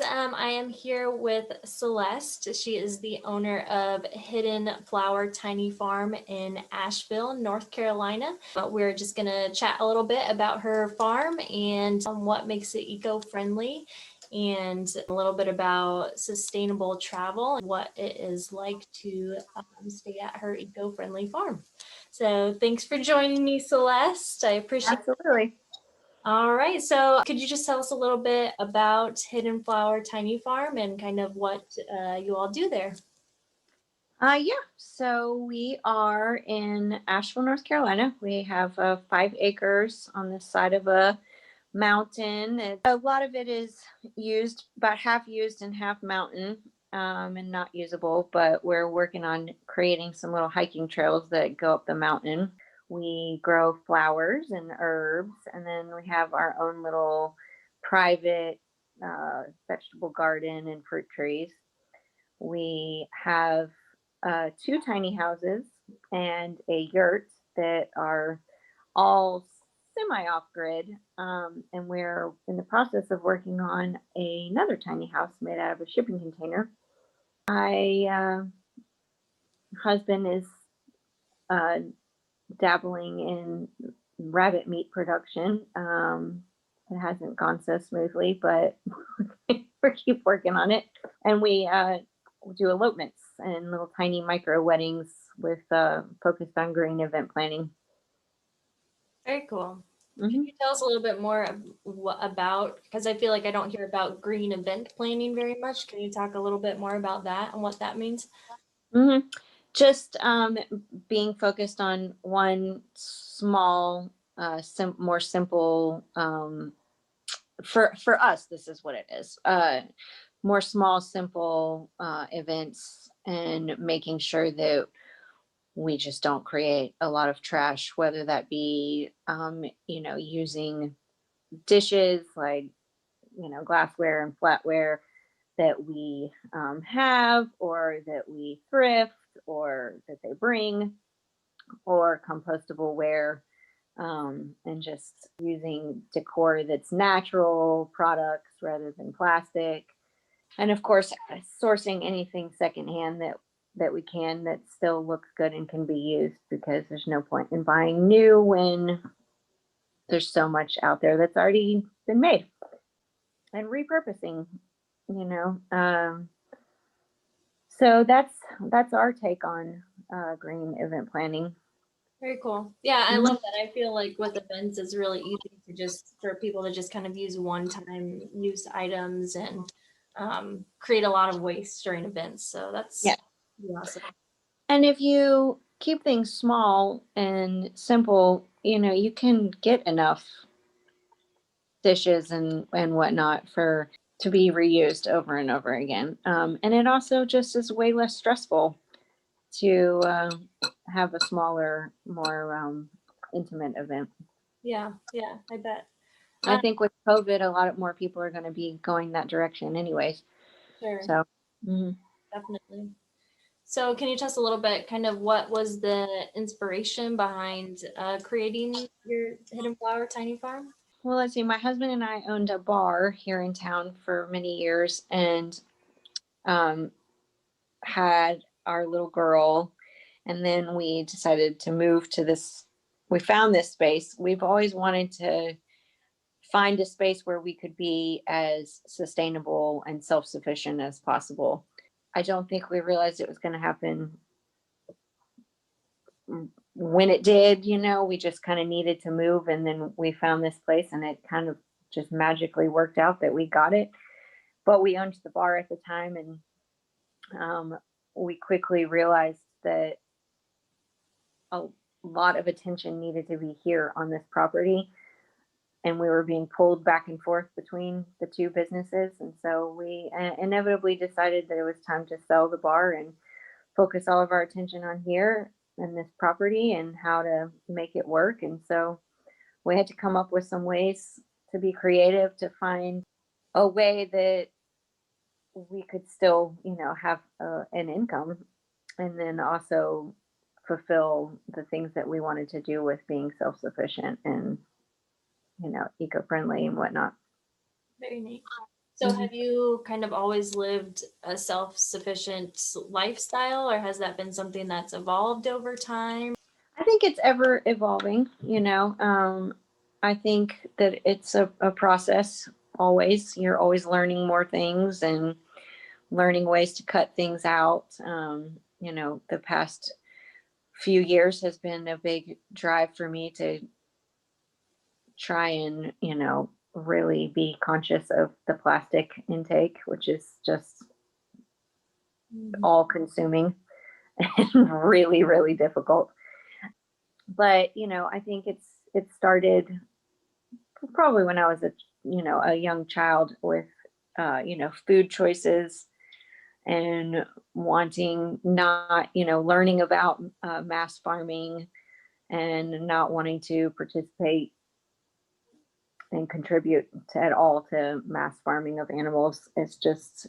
I am here with Celeste. She is the owner of Hidden Flower Tiny Farm in Asheville, North Carolina. We're just going to chat a little bit about her farm and what makes it eco-friendly, and a little bit about sustainable travel and what it is like to stay at her eco-friendly farm. So thanks for joining me, Celeste. I appreciate it. Absolutely. All right, so could you just tell us a little bit about Hidden Flower Tiny Farm and kind of what you all do there? Yeah. So we are in Asheville, North Carolina. We have 5 acres on the side of a mountain. A lot of it is used, about half used and half mountain, and not usable. But we're working on creating some little hiking trails that go up the mountain. We grow flowers and herbs, and then we have our own little private vegetable garden and fruit trees. We have 2 tiny houses and a yurt that are all semi off grid. And we're in the process of working on another tiny house made out of a shipping container. My husband is uh, dabbling in rabbit meat production. It hasn't gone so smoothly, but we keep working on it. And we do elopements and little tiny micro weddings with focused on green event planning. Very cool. Can Mm-hmm. you tell us a little bit more about, because I feel like I don't hear about green event planning very much. Can you talk a little bit more about that and what that means? Mm-hmm. Just being focused on one small, more simple. For us, this is what it is. More small, simple events, and making sure that we just don't create a lot of trash, whether that be, using dishes like, glassware and flatware that we have, or that we thrift, or that they bring, or compostable ware, and just using decor that's natural products rather than plastic. And of course, sourcing anything secondhand that we can that still looks good and can be used, because there's no point in buying new when there's so much out there that's already been made. And repurposing, you know. So that's our take on green event planning. Very cool. Yeah, I Mhm. love that. I feel like with events, it's really easy to just for people to just kind of use one-time use items and create a lot of waste during events. So Yeah. that's awesome. And if you keep things small and simple, you can get enough dishes and whatnot for to be reused over and over again. And it also just is way less stressful to have a smaller, more intimate event. Yeah, I bet. I think with COVID, a lot more people are going to be going that direction, anyways. Sure, So, mhm. definitely. So, can you tell us a little bit, kind of what was the inspiration behind creating your Hidden Flower Tiny Farm? Well, let's see. My husband and I owned a bar here in town for many years, and um, had our little girl, and then we decided to move to this. We found this space. We've always wanted to find a space where we could be as sustainable and self-sufficient as possible. I don't think we realized it was going to happen when it did. We just kind of needed to move, and then we found this place, and it kind of just magically worked out that we got it. But we owned the bar at the time, and we quickly realized that a lot of attention needed to be here on this property, and we were being pulled back and forth between the two businesses. And so we inevitably decided that it was time to sell the bar and focus all of our attention on here and this property and how to make it work. And so we had to come up with some ways to be creative, to find a way that we could still, have an income, and then also fulfill the things that we wanted to do with being self-sufficient and, eco-friendly and whatnot. Very neat. So have you kind of always lived a self-sufficient lifestyle, or has that been something that's evolved over time? I think it's ever evolving, you know. I think that it's a process always. You're always learning more things and learning ways to cut things out. You know, the past few years has been a big drive for me to try and, you know, really be conscious of the plastic intake, which is just Mhm. all consuming and really, really difficult. But, you know, I think it started probably when I was a young child with, you know, food choices and wanting not, you know, learning about mass farming and not wanting to participate and contribute at all to mass farming of animals. It's just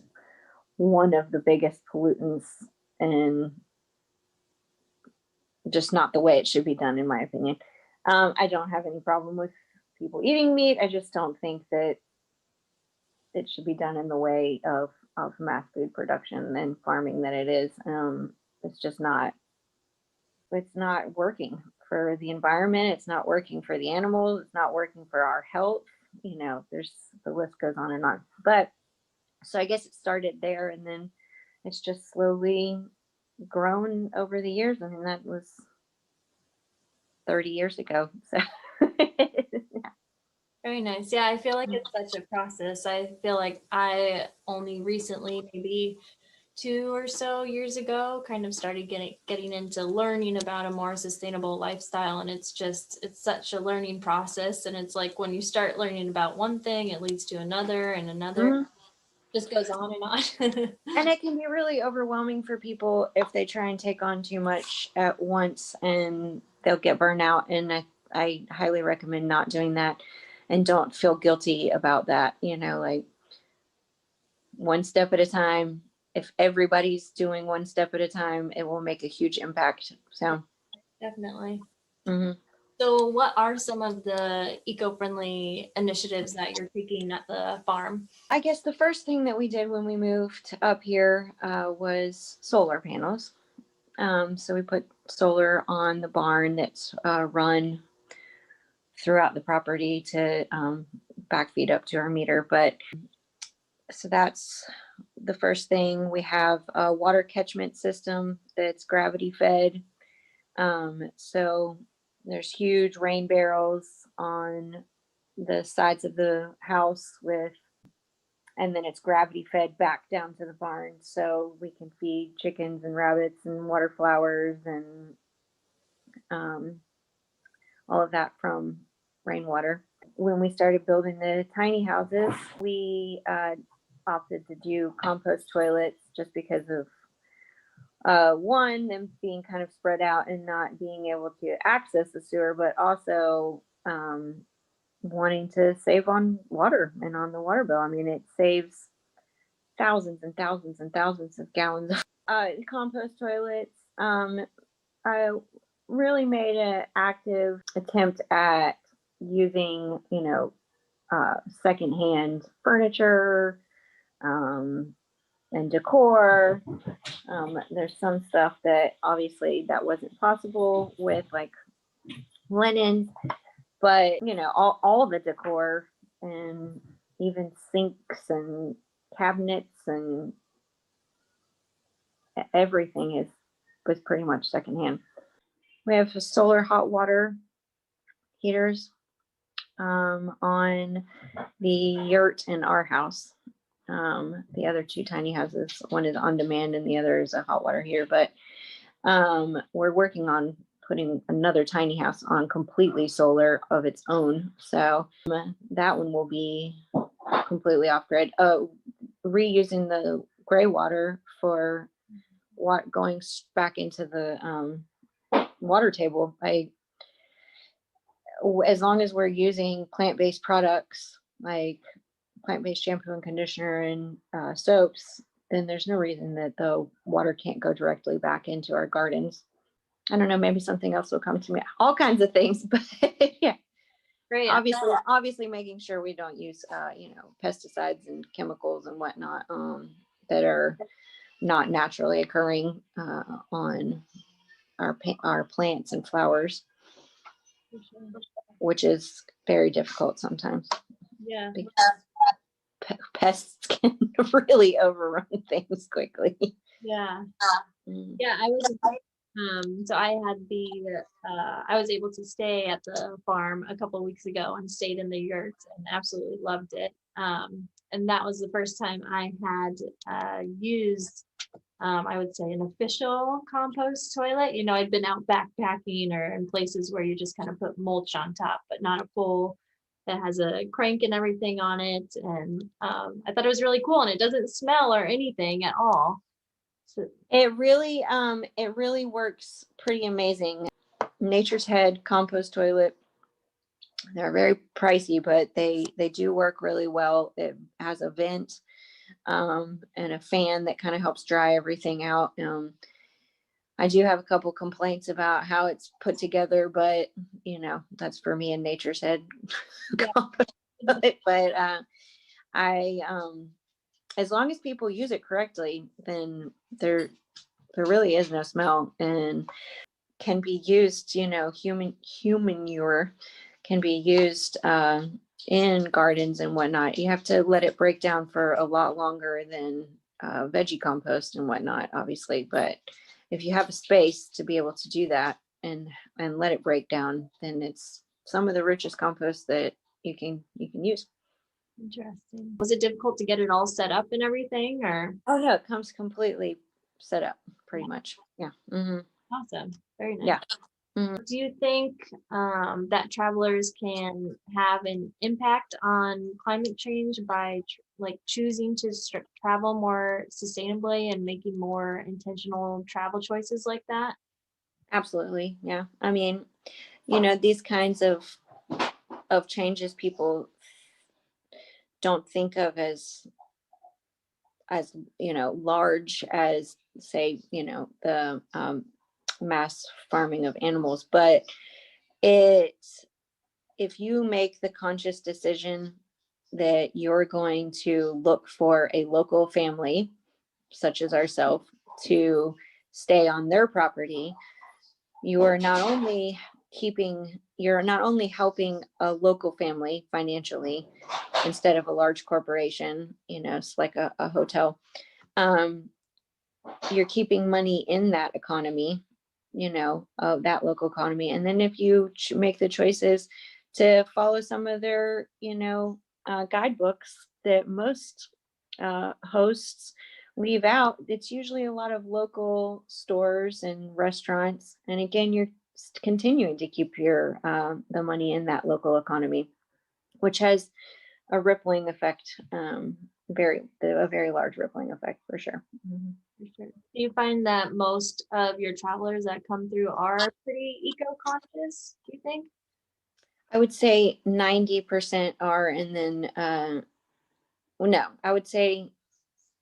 one of the biggest pollutants and just not the way it should be done, in my opinion. I don't have any problem with people eating meat. I just don't think that it should be done in the way of mass food production and farming that it is. It's just not. It's not working for the environment. It's not working for the animals. It's not working for our health. You know, there's the list goes on and on. But so I guess it started there, and then it's just slowly grown over the years. I mean, that was 30 years ago. So Very nice. Yeah, I feel like it's such a process. I feel like I only recently, maybe 2 or so years ago, kind of started getting into learning about a more sustainable lifestyle, and it's such a learning process. And it's like when you start learning about one thing, it leads to another and another. Mhm. Just goes on and on. And it can be really overwhelming for people if they try and take on too much at once and they'll get burned out. And I highly recommend not doing that and don't feel guilty about that. You know, like one step at a time. If everybody's doing one step at a time, it will make a huge impact. So, Definitely. mhm. So, what are some of the eco-friendly initiatives that you're taking at the farm? I guess the first thing that we did when we moved up here was solar panels. So we put solar on the barn that's run throughout the property to backfeed up to our meter. But so that's the first thing. We have a water catchment system that's gravity fed. So there's huge rain barrels on the sides of the house with, and then it's gravity fed back down to the barn. So we can feed chickens and rabbits and water flowers and um, all of that from rainwater. When we started building the tiny houses, we opted to do compost toilets just because of one, them being kind of spread out and not being able to access the sewer, but also wanting to save on water and on the water bill. I mean, it saves thousands and thousands and thousands of gallons of compost toilets. I really made an active attempt at using, you know, secondhand furniture um, and decor. There's some stuff that obviously that wasn't possible with like linen, but you know, all the decor and even sinks and cabinets and everything is was pretty much secondhand. We have solar hot water heaters on the yurt in our house. The other two tiny houses, one is on demand and the other is a hot water heater. But we're working on putting another tiny house on completely solar of its own. So that one will be completely off grid. Reusing the gray water for what going back into the water table. As long as we're using plant-based products like plant-based shampoo and conditioner and soaps, then there's no reason that the water can't go directly back into our gardens. I don't know, maybe something else will come to me. All kinds of things, but yeah. great. Obviously making sure we don't use, pesticides and chemicals and whatnot, that are not naturally occurring, on our plants and flowers, For sure. which is very difficult sometimes. Yeah. Because pests can really overrun things quickly. Yeah. Mm. Yeah. So I was able to stay at the farm a couple of weeks ago and stayed in the yurt and absolutely loved it. And that was the first time I had used, I would say, an official compost toilet. I'd been out backpacking or in places where you just kind of put mulch on top, but not a full that has a crank and everything on it. And I thought it was really cool, and it doesn't smell or anything at all. So, It really works pretty amazing. Nature's Head compost toilet. They're very pricey, but they do work really well. It has a vent, and a fan that kind of helps dry everything out. I do have a couple complaints about how it's put together, but that's for me and Nature's Head. yeah. But I as long as people use it correctly, then there really is no smell, and can be used, human manure can be used, in gardens and whatnot. You have to let it break down for a lot longer than veggie compost and whatnot, obviously. But if you have a space to be able to do that and let it break down, then it's some of the richest compost that you can use. Interesting. Was it difficult to get it all set up and everything, or? Oh no, it comes completely set up, pretty much. Yeah. Mm-hmm. Awesome. Very nice. Yeah. Mm-hmm. Do you think that travelers can have an impact on climate change by like choosing to travel more sustainably and making more intentional travel choices like that? Absolutely. Yeah. I mean, these kinds of changes people don't think of as large as, say, the mass farming of animals, but it if you make the conscious decision that you're going to look for a local family such as ourselves to stay on their property, you're not only helping a local family financially instead of a large corporation, it's like a hotel. um, you're keeping money in that economy, of that local economy. And then if you make the choices to follow some of their, guidebooks that most hosts leave out, it's usually a lot of local stores and restaurants. And again, you're continuing to keep your the money in that local economy, which has a rippling effect, a very large rippling effect for sure. Mhm. For sure. Do you find that most of your travelers that come through are pretty eco-conscious, do you think? I would say 90% are, and then well, no, I would say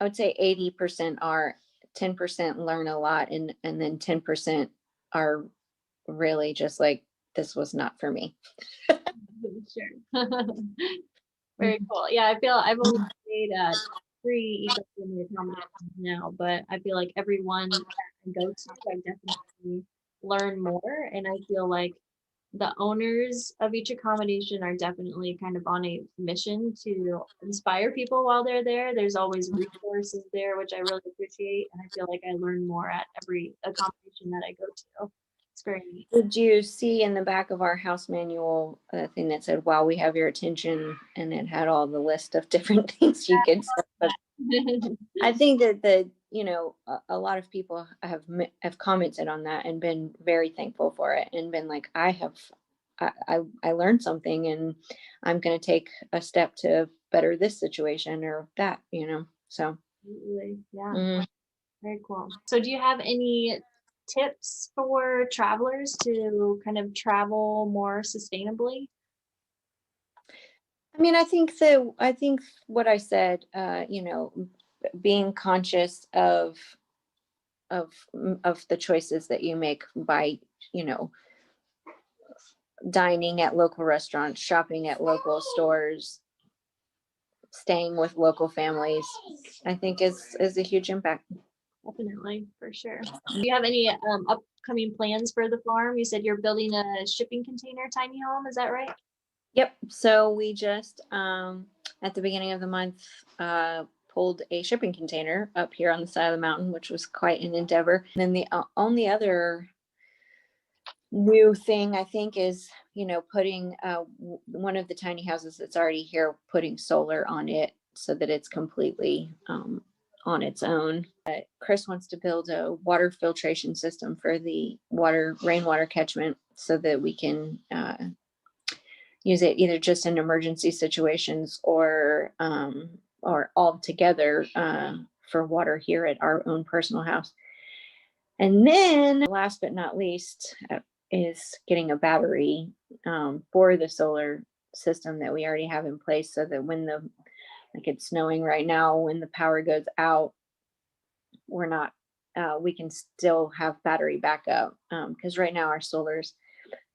80% are, 10% learn a lot, and then 10% are really just like, this was not for me. Sure. Very cool. Yeah, I feel I've only stayed at three eco-friendly accommodations now, but I feel like every one that I go to, I definitely learn more. And I feel like the owners of each accommodation are definitely kind of on a mission to inspire people while they're there. There's always resources there, which I really appreciate. And I feel like I learn more at every accommodation that I go to. It's very neat. Did you see in the back of our house manual a thing that said, "While we have your attention," and it had all the list of different things you could say? But I think that a lot of people have commented on that and been very thankful for it, and been like, I learned something, and I'm going to take a step to better this situation or that, so. Absolutely. Yeah. mm. Very cool. So, do you have any tips for travelers to kind of travel more sustainably? I mean, I think what I said, being conscious of the choices that you make by, you know dining at local restaurants, shopping at local stores, staying with local families, I think is a huge impact. Definitely, for sure. Do you have any upcoming plans for the farm? You said you're building a shipping container tiny home, is that right? Yep. So we just at the beginning of the month pulled a shipping container up here on the side of the mountain, which was quite an endeavor. And then the only other new thing I think is, putting one of the tiny houses that's already here, putting solar on it so that it's completely on its own. Chris wants to build a water filtration system for the rainwater catchment so that we can use it either just in emergency situations or all together for water here at our own personal house. And then last but not least is getting a battery for the solar system that we already have in place so that when like it's snowing right now, when the power goes out, we're not, we can still have battery backup. Because right now our solars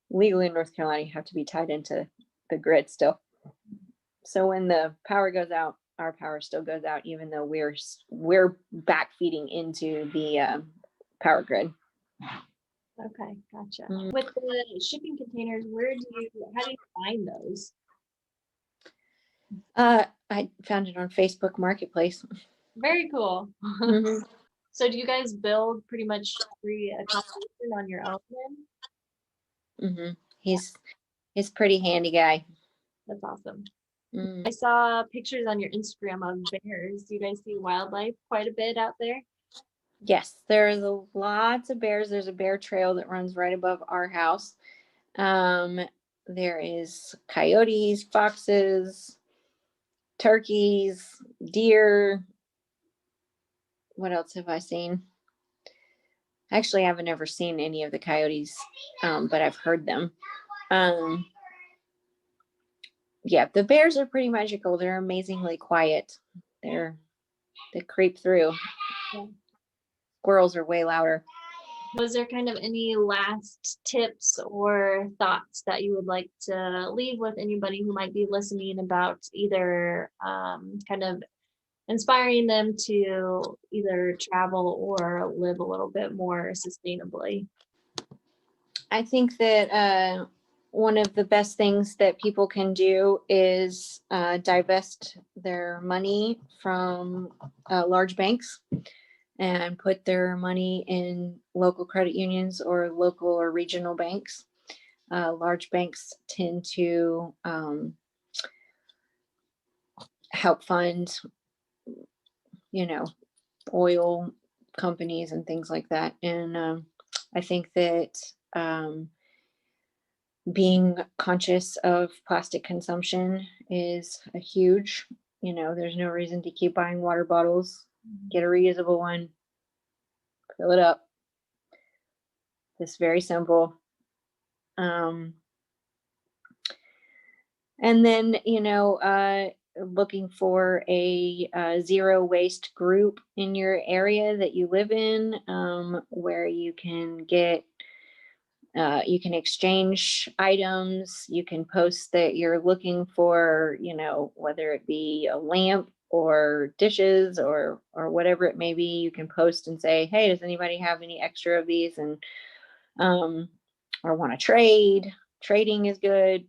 legally in North Carolina have to be tied into the grid still. So when the power goes out, our power still goes out, even though we're back feeding into the power grid. Okay, gotcha. With the shipping containers, how do you find those? I found it on Facebook Marketplace. Very cool. Mhm. So do you guys build pretty much every accommodation on your own then? Mhm. He's pretty handy guy. That's awesome. Mm. I saw pictures on your Instagram of bears. Do you guys see wildlife quite a bit out there? Yes, there's lots of bears. There's a bear trail that runs right above our house. There is coyotes, foxes, turkeys, deer. What else have I seen? Actually, I haven't ever seen any of the coyotes, but I've heard them. Yeah, the bears are pretty magical. They're amazingly quiet. They creep through. Yeah. Squirrels are way louder. Was there kind of any last tips or thoughts that you would like to leave with anybody who might be listening about either kind of inspiring them to either travel or live a little bit more sustainably? I think that one of the best things that people can do is divest their money from large banks and put their money in local credit unions or local or regional banks. Large banks tend to help fund, oil companies and things like that. And I think that being conscious of plastic consumption is a huge, there's no reason to keep buying water bottles. Get a reusable one, fill it up. It's very simple. And then, looking for a zero waste group in your area that you live in, where you can exchange items. You can post that you're looking for, whether it be a lamp or dishes or whatever it may be. You can post and say, hey, does anybody have any extra of these? And or want to trade. Trading is good.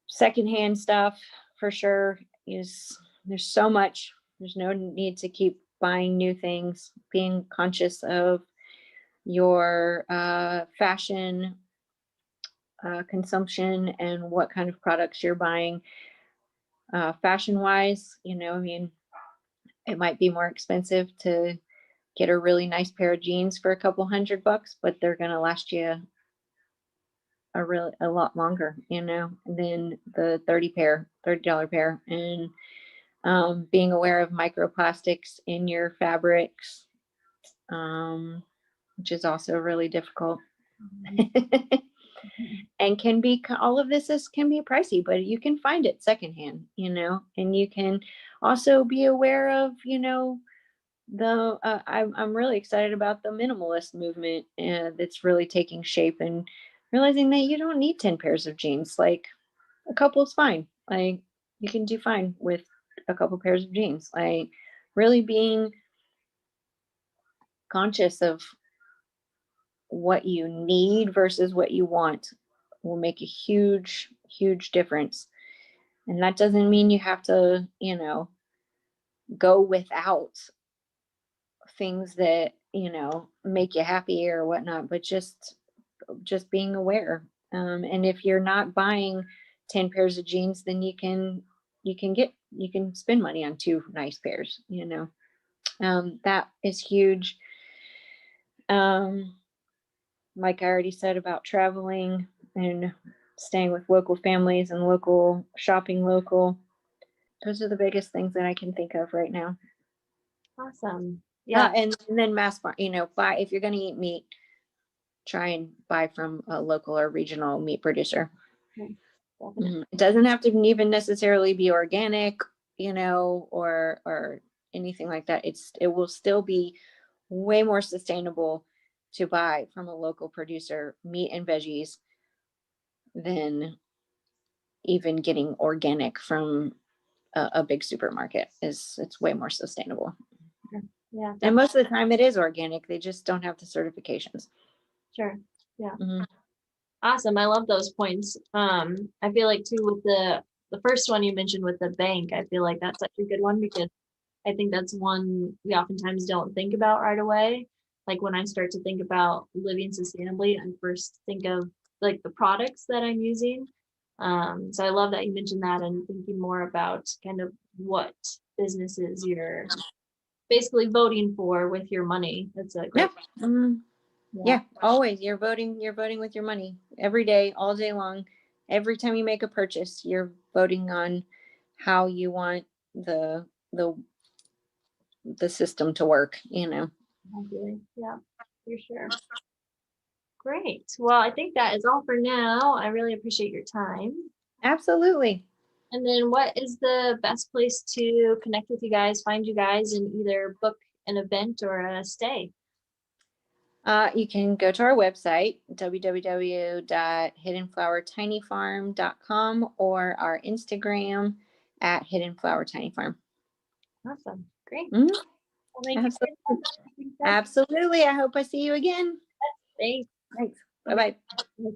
Secondhand stuff for sure there's so much. There's no need to keep buying new things. Being conscious of your fashion consumption and what kind of products you're buying. Fashion wise, it might be more expensive to get a really nice pair of jeans for a couple $100, but they're going to last you a lot longer, than the $30 pair. And being aware of microplastics in your fabrics, which is also really difficult. And all of this can be pricey, but you can find it secondhand, and you can also be aware of, I'm really excited about the minimalist movement that's really taking shape. And realizing that you don't need 10 pairs of jeans. Like a couple is fine. Like you can do fine with a couple pairs of jeans. Like really being conscious of what you need versus what you want will make a huge, huge difference. And that doesn't mean you have to, go without things that, make you happy or whatnot, but just being aware. And if you're not buying 10 pairs of jeans, then you can spend money on two nice pairs. That is huge. Um, like I already said about traveling and staying with local families and local shopping local. Those are the biggest things that I can think of right now. Awesome. Yeah. And then buy if you're going to eat meat, try and buy from a local or regional meat producer. Definitely. It doesn't have to even necessarily be organic, or anything like that. It will still be way more sustainable to buy from a local producer meat and veggies than even getting organic from a big supermarket. It's way more sustainable. Yeah, And definitely. most of the time it is organic. They just don't have the certifications. Sure. Yeah. Mhm. Awesome. I love those points. I feel like too with the first one you mentioned with the bank, I feel like that's such a good one because I think that's one we oftentimes don't think about right away. Like when I start to think about living sustainably, I first think of like the products that I'm using. So I love that you mentioned that and thinking more about kind of what businesses you're basically voting for with your money. That's a Yeah. great, Mhm. yeah, Yeah, always. You're voting with your money every day, all day long. Every time you make a purchase, you're voting on how you want the the system to work. exactly. Yeah, for sure. Great. Well, I think that is all for now. I really appreciate your time. Absolutely. And then what is the best place to connect with you guys, find you guys, and either book an event or a stay? You can go to our website, www.hiddenflowertinyfarm.com, or our Instagram at Hidden Flower Tiny Farm. Awesome. Great. Mhm. Well, thank you for your Absolutely. time. I think that's Absolutely. I hope I see you again. Thanks. Thanks. Bye bye. Bye.